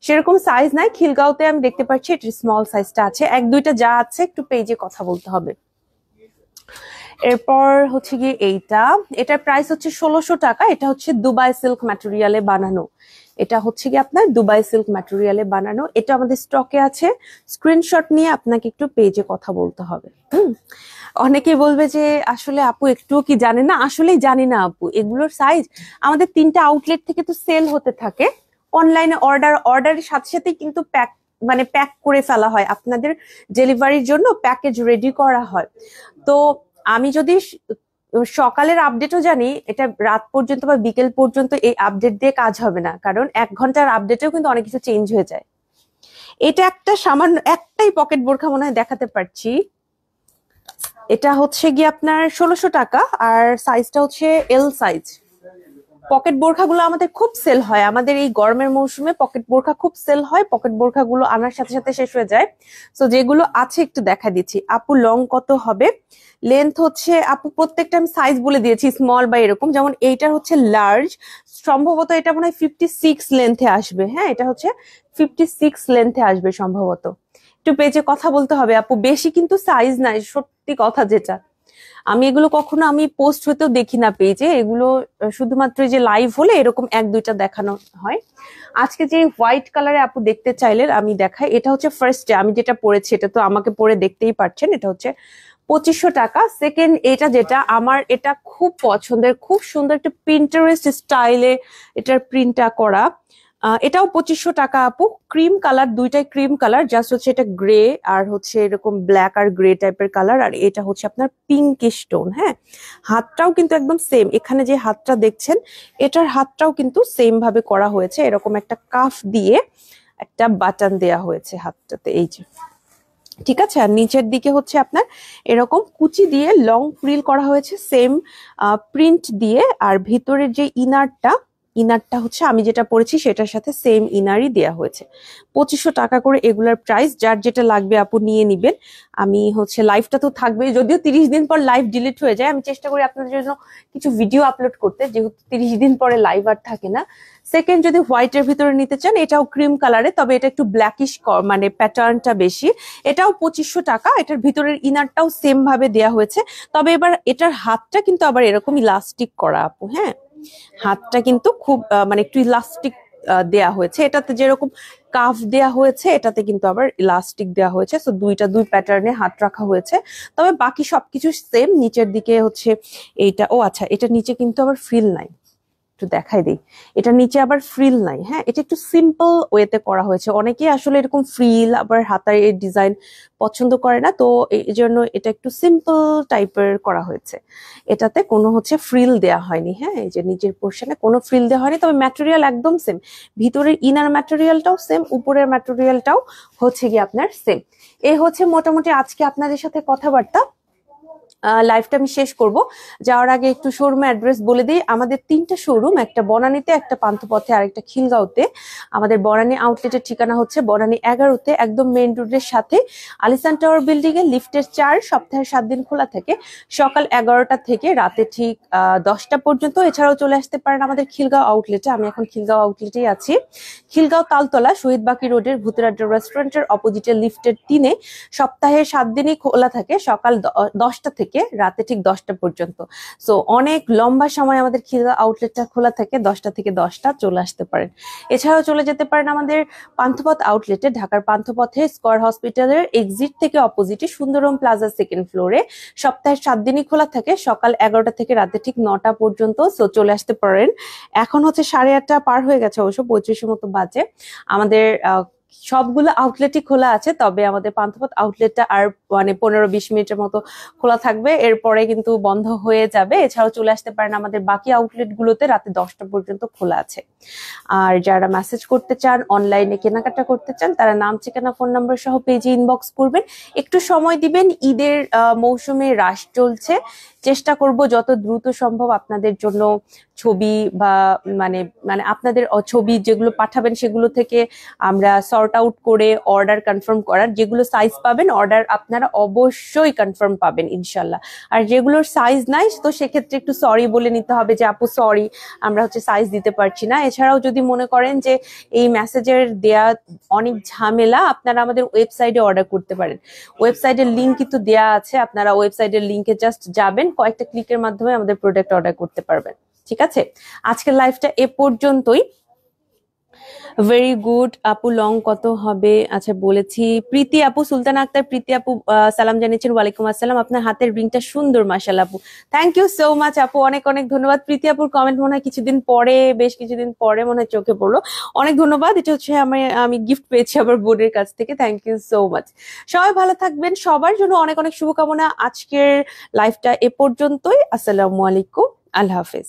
সেরকম সাইজ নাই। খিলগাঁওতে আমি দেখতে পাচ্ছি এটার স্মল সাইজটা আছে। এক দুইটা যা আছে একটু পেজে কথা বলতে হবে। এরপর হচ্ছে গিয়ে এইটা, এটার প্রাইস হচ্ছে 1600 টাকা। এটা হচ্ছে দুবাই সিল্ক ম্যাটেরিয়ালে বানানো। এটা হচ্ছে কি আপনার দুবাই সিল্ক ম্যাটেরিয়ালে বানানো। এটা আমাদের স্টকে আছে। স্ক্রিনশট নিয়ে আপনাকে একটু পেজে কথা বলতে হবে। অনেকে বলবে যে আসলে আপু একটুও কি জানে না? আসলেই জানি না আপু। এগুলোর সাইজ আমাদের 3টা আউটলেট থেকে তো সেল হতে থাকে। অনলাইনে অর্ডারের সাথে সাথেই কিন্তু প্যাক করে ফেলা হয়। আপনাদের ডেলিভারির জন্য প্যাকেজ রেডি করা হয়। তো আমি যদি সকালের আপডেটও জানি, এটা রাত পর্যন্ত বা বিকেল পর্যন্ত এই আপডেট দিয়ে কাজ হবে না, কারণ 1 ঘন্টার আপডেটেও কিন্তু অনেক কিছু চেঞ্জ হয়ে যায়। এটা একটা সামান্য একটাই পকেট বোরখা মনে হয় দেখাতে পারছি। এটা হচ্ছে গিয়ে আপনার 1600 টাকা, আর সাইজটা হচ্ছে এল সাইজ। পকেট বোরখাগুলো আমাদের খুব সেল হয়। আমাদের এই গরমের মৌসুমে পকেট বোরখা খুব সেল হয়। পকেট বোরখাগুলো আনার সাথে সাথে শেষ হয়ে যায়। তো যেগুলো আছে একটু দেখা দিচ্ছি। আপু লং কত হবে? লেন্থ হচ্ছে আপু প্রত্যেকটা আমি সাইজ বলে দিয়েছি, স্মল বা এরকম। যেমন এইটার হচ্ছে লার্জ, সম্ভবত এটা মনে হয় 56 লেন্থে আসবে। হ্যাঁ, এটা হচ্ছে 56 লেন্থে আসবে সম্ভবত। একটু পেজে কথা বলতে হবে আপু, বেশি কিন্তু সাইজ নাই, সত্যি কথা যেটা। আমি এগুলো কখনো আমি পোস্ট হতেও দেখি না পেজে। এগুলো শুধুমাত্র যে লাইভ হলে এরকম এক দুইটা দেখানো হয়। আজকে যে হোয়াইট কালারে আপু দেখতে চাইলেন আমি দেখাই। এটা হচ্ছে ফার্স্টে আমি যেটা পরেছি, এটা তো আমাকে পরে দেখতেই পাচ্ছেন। এটা হচ্ছে 2500 টাকা। সেকেন্ড এটা যেটা আমার, এটা খুব পছন্দের, খুব সুন্দর একটা পিন্টারেস্ট স্টাইলে এটার প্রিন্টটা করা। এটাও 2500 টাকা আপু। ক্রিম কালার, দুইটাই ক্রিম কালার, জাস্ট হচ্ছে এটা গ্রে আর হচ্ছে এরকম ব্ল্যাক আর গ্রে টাইপের কালার। আর এটা হচ্ছে আপনার পিঙ্কিশ টোন। হ্যাঁ, হাতটাও কিন্তু একদম সেম। এখানে যে হাতটা দেখছেন এটার হাতটাও কিন্তু সেম ভাবে করা হয়েছে। এরকম একটা কাফ দিয়ে একটা বাটন দেয়া হয়েছে হাতটাতে, এই যে, ঠিক আছে। আর নিচের দিকে হচ্ছে আপনার এরকম কুচি দিয়ে লং ফ্রিল করা হয়েছে সেম প্রিন্ট দিয়ে। আর ভিতরের যে ইনারটা, ইনারটা হচ্ছে আমি যেটা পরেছি সেটার সাথে সেম ইনারই দেওয়া হয়েছে। 2500 টাকা করে এগুলার প্রাইস। যার যেটা লাগবে আপু নিয়ে নিবেন। আমি হচ্ছে লাইভটা তো থাকবে, যদিও 30 দিন পর লাইভ ডিলিট হয়ে যায়। আমি চেষ্টা করি আপনাদের জন্য কিছু ভিডিও আপলোড করতে, যেহেতু 30 দিন পরে লাইভ আর থাকে না। সেকেন্ড, যদি হোয়াইটের ভিতরে নিতে চান, এটাও ক্রিম কালারে, তবে এটা একটু ব্ল্যাকিশ মানে প্যাটার্নটা বেশি। এটাও 2500 টাকা। এটার ভিতরের ইনারটাও সেম ভাবে দেয়া হয়েছে, তবে এবার এটার হাতটা কিন্তু আবার এরকম ইলাস্টিক করা আপু। হ্যাঁ, হাতটা কিন্তু খুব মানে একটু ইলাস্টিক দেয়া হয়েছে। এটাতে যেরকম কাফ দেয়া হয়েছে, এটাতে কিন্তু আবার ইলাস্টিক দেয়া হয়েছে। সো দুই প্যাটার্নে হাত রাখা হয়েছে, তবে বাকি সবকিছু সেম। নিচের দিকে হচ্ছে এইটা, ও আচ্ছা, এটা নিচে কিন্তু আবার ফ্রিল নাই, একটু দেখাই দিই। এটা নিচে আবার ফ্রিল নাই। হ্যাঁ, এটা একটু সিম্পল ওয়েতে করা হয়েছে। অনেকেই আসলে এরকম ফ্রিল আবার হাতার ডিজাইন পছন্দ করে না, তো এই জন্য এটা একটু সিম্পল টাইপের করা হয়েছে। এটাতে কোনো হচ্ছে ফ্রিল দেয়া হয়নি। হ্যাঁ, এই যে নিচের পোর্শনে কোনো ফ্রিল দেওয়া হয়নি, তবে ম্যাটেরিয়াল একদম সেম। ভিতরের ইনার ম্যাটেরিয়ালটাও সেম, উপরের ম্যাটেরিয়ালটাও হচ্ছে গিয়ে আপনার সেম। এই হচ্ছে মোটামুটি আজকে আপনাদের সাথে কথাবার্তা। লাইভটা আমি শেষ করব, যাওয়ার আগে একটু শোরুমের অ্যাড্রেস বলে দিই। আমাদের 3টা শোরুম, একটা বনানীতে, একটা পান্থপথে, আর একটা খিলগাঁওতে। আমাদের বনানী আউটলেটের ঠিকানা হচ্ছে বনানী 11-তে, একদম মেইন রোডের সাথে আলিসান টাওয়ার বিল্ডিং এ, লিফটের 4, সপ্তাহে 7 দিন খোলা থাকে, সকাল 11টা থেকে রাতে ঠিক 10টা পর্যন্ত। এছাড়াও চলে আসতে পারেন আমাদের খিলগাঁও আউটলেটে। আমি এখন খিলগাঁও আউটলেটেই আছি। খিলগাঁও তালতলা শহীদ বাকি রোডের ভূতের আড্ডা রেস্টুরেন্টের অপোজিটে লিফটের 3-এ সপ্তাহে 7 দিনই খোলা থাকে, সকাল 10টা থেকে রাতে ঠিক 10টা পর্যন্ত। সো অনেক লম্বা সময় আমাদের খিলগাঁও আউটলেটটা খোলা থাকে, 10টা থেকে 10টা চলে আসতে পারেন। এছাড়াও চলে যেতে পারেন আমাদের পান্থপথ আউটলেটে, ঢাকার পান্থপথে স্কয়ার হসপিটালের এক্সিট থেকে অপোজিটে সুন্দরম প্লাজা 2nd ফ্লোরে। সপ্তাহে 7 দিনই খোলা থাকে, সকাল 11টা থেকে রাতে ঠিক 9টা পর্যন্ত। সো চলে আসতে পারেন। এখন হচ্ছে 8:30 পার হয়ে গেছে, অবশ্য 35-এর মতো বাজে। আমাদের সবগুলো আউটলেটই খোলা আছে, তবে আমাদের পান্থপথ আউটলেটটা আর মানে 15-20 মিনিটের মতো খোলা থাকবে, এরপরে কিন্তু বন্ধ হয়ে যাবে। এছাড়াও চলে আসতে পারেন আমাদের বাকি আউটলেট গুলোতে, রাতে 10টা পর্যন্ত খোলা আছে। আর যারা মেসেজ করতে চান, অনলাইনে কেনাকাটা করতে চান, তারা নাম, ঠিকানা, ফোন নাম্বার সহ পেজে ইনবক্স করবেন। একটু সময় দিবেন, ঈদের মৌসুমে রাশ চলছে। চেষ্টা করব যত দ্রুত সম্ভব আপনাদের জন্য ছবি বা মানে মানে আপনাদের ছবি যেগুলো পাঠাবেন সেগুলো থেকে আমরা সর্ট আউট করে অর্ডার কনফার্ম করার। যেগুলো সাইজ পাবেন অর্ডার আপনারা অবশ্যই কনফার্ম পাবেন ইনশাল্লাহ। আর যেগুলোর সাইজ নাই, তো সেক্ষেত্রে একটু সরি বলে নিতে হবে যে আপু সরি, আমরা হচ্ছে সাইজ দিতে পারছি না। এছাড়াও যদি মনে করেন যে এই মেসেজের দেয়া অনেক ঝামেলা, আপনারা আমাদের ওয়েবসাইটে অর্ডার করতে পারেন। ওয়েবসাইটের লিঙ্ক কিন্তু দেয়া আছে, আপনারা ওয়েবসাইটের লিঙ্কে জাস্ট যাবেন, কয়েকটা ক্লিকের মাধ্যমে আমাদের প্রোডাক্ট অর্ডার করতে পারবেন। ঠিক আছে, আজকের লাইভটা এ পর্যন্তই। ভেরি গুড আপু, লং কত হবে? আচ্ছা বলেছি। প্রীতি আপু, সুলতান আক্তার প্রীতি আপু সালাম জানিয়েছেন। ওয়ালাইকুম আসসালাম। আপনার হাতের রিংটা সুন্দর মাশাআল্লাহ আপু, থ্যাংক ইউ সো মাচ আপু, অনেক অনেক ধন্যবাদ। প্রীতি আপুর কমেন্ট মনে হয় বেশ কিছুদিন পরে মনে হয় চোখে পড়লো। অনেক ধন্যবাদ। এটা হচ্ছে আমি গিফট পেয়েছি আমার বোনের কাছ থেকে, থ্যাংক ইউ সো মাচ। সবাই ভালো থাকবেন, সবার জন্য অনেক অনেক শুভকামনা। আজকের লাইভটা এ পর্যন্তই। আসসালামু আলাইকুম, আল্লাহ হাফেজ।